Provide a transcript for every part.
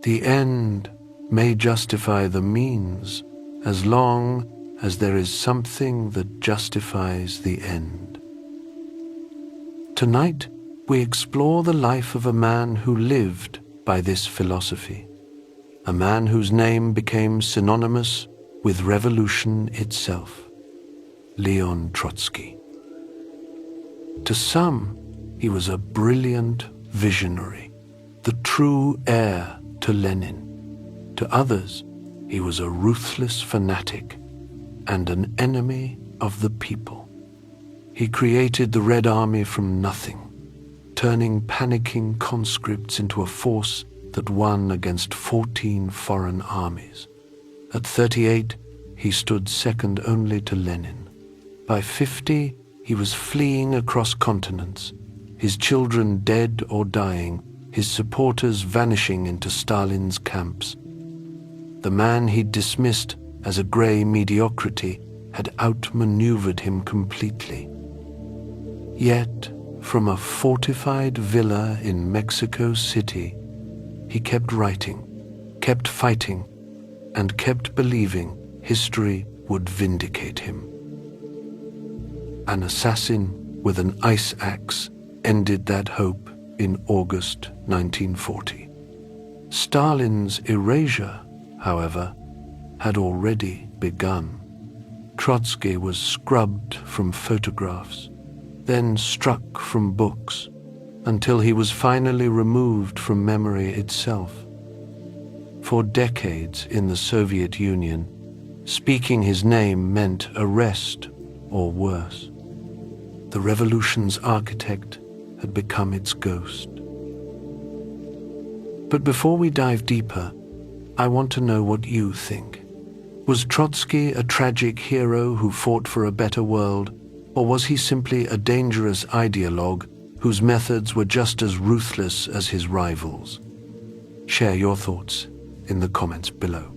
The end may justify the means as long as there is something that justifies the end. Tonight, we explore the life of a man who lived by this philosophy, a man whose name became synonymous with revolution itself, Leon Trotsky. To some, he was a brilliant visionary, the true heir to Lenin. To others, he was a ruthless fanatic and an enemy of the people. He created the Red Army from nothing, turning panicking conscripts into a force that won against 14 foreign armies. At 38, he stood second only to Lenin. By 50, he was fleeing across continents, his children dead or dying, his supporters vanishing into Stalin's camps. The man he'd dismissed as a grey mediocrity had outmaneuvered him completely. Yet, from a fortified villa in Mexico City, he kept writing, kept fighting, and kept believing history would vindicate him. An assassin with an ice axe ended that hope in August 1940. Stalin's erasure, however, had already begun. Trotsky was scrubbed from photographs, then struck from books, until he was finally removed from memory itself. For decades in the Soviet Union, speaking his name meant arrest or worse. The revolution's architect had become its ghost. But before we dive deeper, I want to know what you think. Was Trotsky a tragic hero who fought for a better world, or was he simply a dangerous ideologue whose methods were just as ruthless as his rivals? Share your thoughts in the comments below.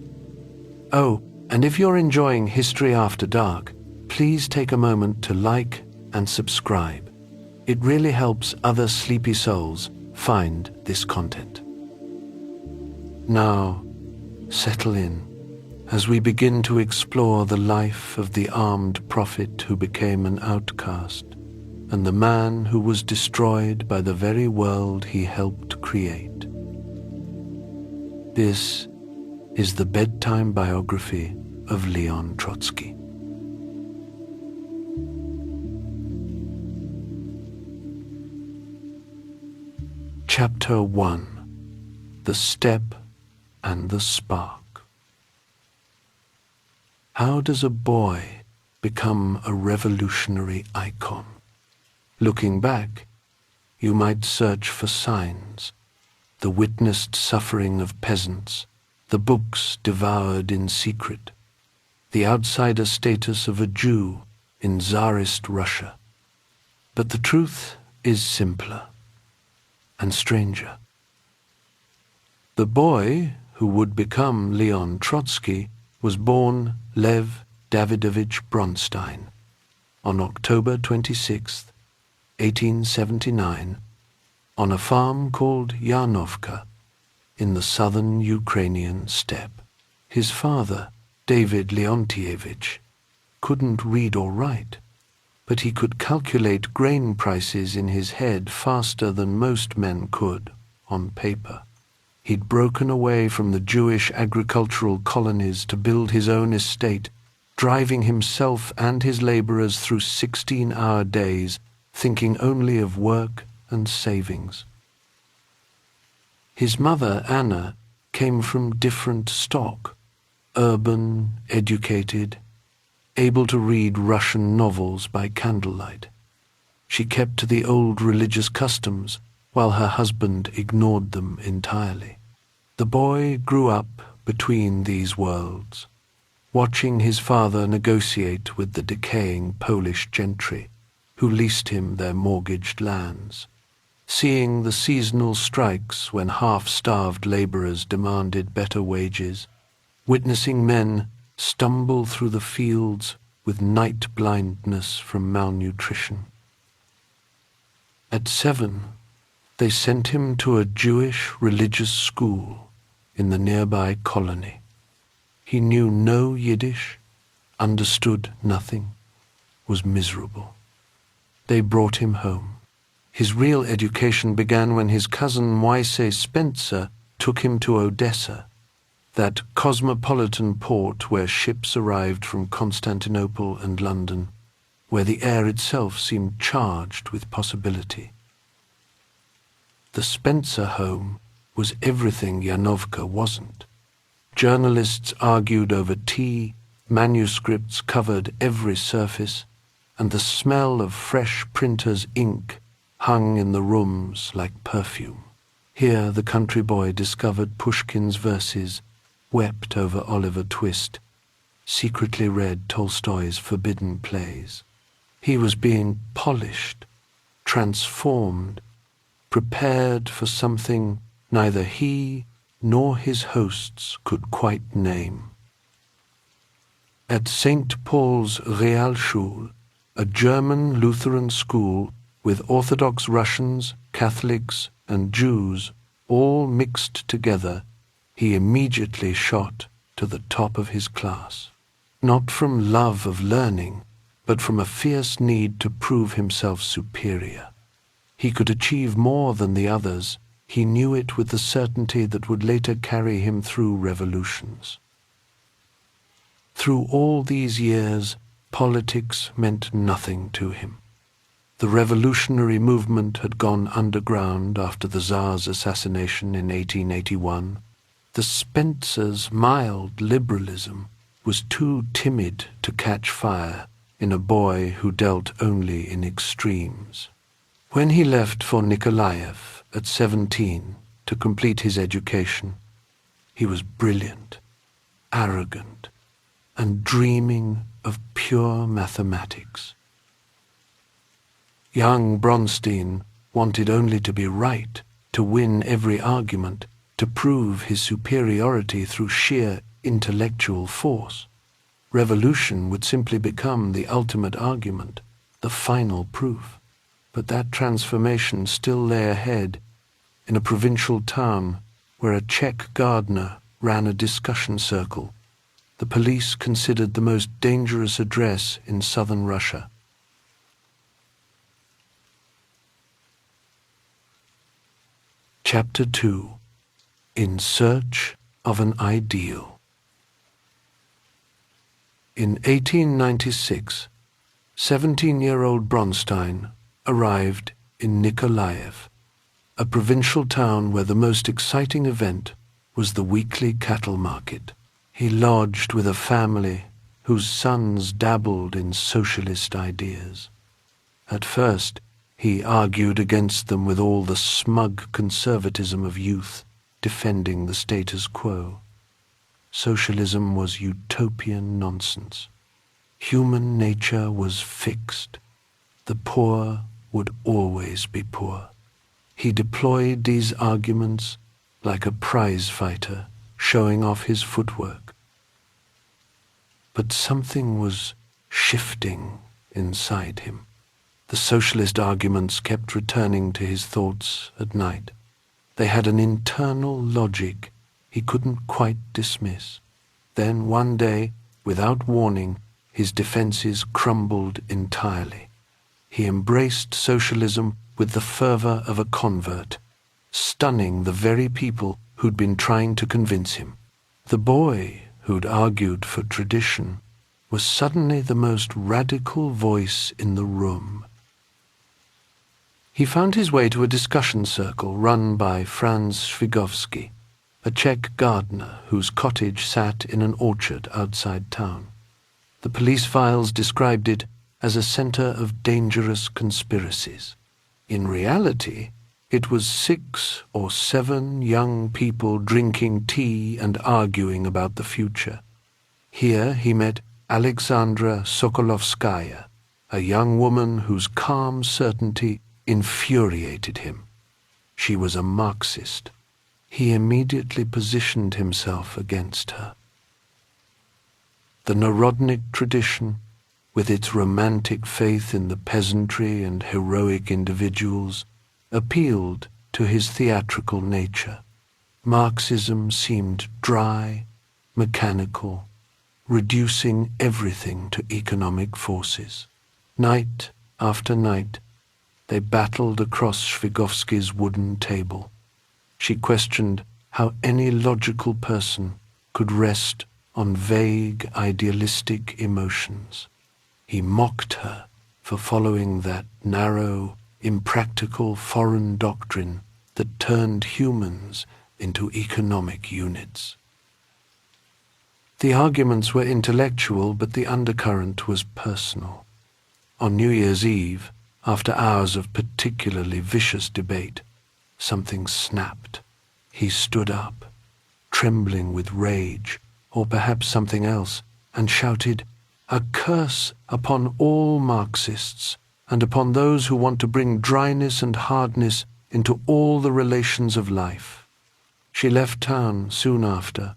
Oh, and if you're enjoying History After Dark, please take a moment to like and subscribe. It really helps other sleepy souls find this content. Now, settle in as we begin to explore the life of the armed prophet who became an outcast and the man who was destroyed by the very world he helped create. This is the bedtime biography of Leon Trotsky. Chapter 1: The Steppe and the Spark. How does a boy become a revolutionary icon? Looking back, you might search for signs: the witnessed suffering of peasants, the books devoured in secret, the outsider status of a Jew in Tsarist Russia. But the truth is simpler and stranger. The boy who would become Leon Trotsky was born Lev Davidovich Bronstein on October 26, 1879, on a farm called Yarnovka in the southern Ukrainian steppe. His father, David Leontievich, couldn't read or write, but he could calculate grain prices in his head faster than most men could on paper. He'd broken away from the Jewish agricultural colonies to build his own estate, driving himself and his laborers through 16-hour days, thinking only of work and savings. His mother, Anna, came from different stock, urban, educated, able to read Russian novels by candlelight. She kept to the old religious customs, while her husband ignored them entirely. The boy grew up between these worlds, watching his father negotiate with the decaying Polish gentry, who leased him their mortgaged lands, seeing the seasonal strikes when half-starved laborers demanded better wages, witnessing men stumble through the fields with night blindness from malnutrition. At 7, they sent him to a Jewish religious school in the nearby colony. He knew no Yiddish, understood nothing, was miserable. They brought him home. His real education began when his cousin Moise Spencer took him to Odessa, that cosmopolitan port where ships arrived from Constantinople and London, where the air itself seemed charged with possibility. The Spencer home was everything Yanovka wasn't. Journalists argued over tea, manuscripts covered every surface, and the smell of fresh printer's ink hung in the rooms like perfume. Here the country boy discovered Pushkin's verses, wept over Oliver Twist, secretly read Tolstoy's forbidden plays. He was being polished, transformed, prepared for something neither he nor his hosts could quite name. At St. Paul's Realschule, a German Lutheran school with Orthodox Russians, Catholics, and Jews all mixed together, he immediately shot to the top of his class. Not from love of learning, but from a fierce need to prove himself superior. He could achieve more than the others. He knew it with the certainty that would later carry him through revolutions. Through all these years, politics meant nothing to him. The revolutionary movement had gone underground after the Tsar's assassination in 1881. The Spencers' mild liberalism was too timid to catch fire in a boy who dealt only in extremes. When he left for Nikolaev at 17 to complete his education, he was brilliant, arrogant, and dreaming of pure mathematics. Young Bronstein wanted only to be right, to win every argument, to prove his superiority through sheer intellectual force. Revolution would simply become the ultimate argument, the final proof. But that transformation still lay ahead, in a provincial town where a Czech gardener ran a discussion circle, the police considered the most dangerous address in southern Russia. Chapter 2. In Search of an Ideal. In 1896, 17-year-old Bronstein arrived in Nikolaev, a provincial town where the most exciting event was the weekly cattle market. He lodged with a family whose sons dabbled in socialist ideas. At first, he argued against them with all the smug conservatism of youth, defending the status quo. Socialism was utopian nonsense. Human nature was fixed. The poor would always be poor. He deployed these arguments like a prize fighter showing off his footwork. But something was shifting inside him. The socialist arguments kept returning to his thoughts at night. They had an internal logic he couldn't quite dismiss. Then one day, without warning, his defenses crumbled entirely. He embraced socialism with the fervor of a convert, stunning the very people who'd been trying to convince him. The boy who'd argued for tradition was suddenly the most radical voice in the room. He found his way to a discussion circle run by Franz Szwigovsky, a Czech gardener whose cottage sat in an orchard outside town. The police files described it as a center of dangerous conspiracies. In reality, it was 6 or 7 young people drinking tea and arguing about the future. Here he met Alexandra Sokolovskaya, a young woman whose calm certainty infuriated him. She was a Marxist. He immediately positioned himself against her. The Narodnik tradition, with its romantic faith in the peasantry and heroic individuals, appealed to his theatrical nature. Marxism seemed dry, mechanical, reducing everything to economic forces. Night after night, they battled across Shvigovsky's wooden table. She questioned how any logical person could rest on vague, idealistic emotions. He mocked her for following that narrow, impractical foreign doctrine that turned humans into economic units. The arguments were intellectual, but the undercurrent was personal. On New Year's Eve, after hours of particularly vicious debate, something snapped. He stood up, trembling with rage, or perhaps something else, and shouted, "A curse upon all Marxists, and upon those who want to bring dryness and hardness into all the relations of life." She left town soon after,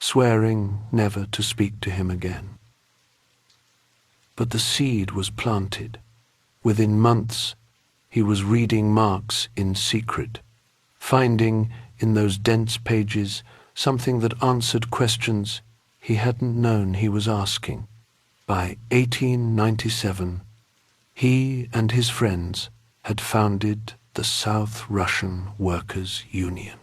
swearing never to speak to him again. But the seed was planted. Within months, he was reading Marx in secret, finding in those dense pages something that answered questions he hadn't known he was asking. By 1897, he and his friends had founded the South Russian Workers' Union.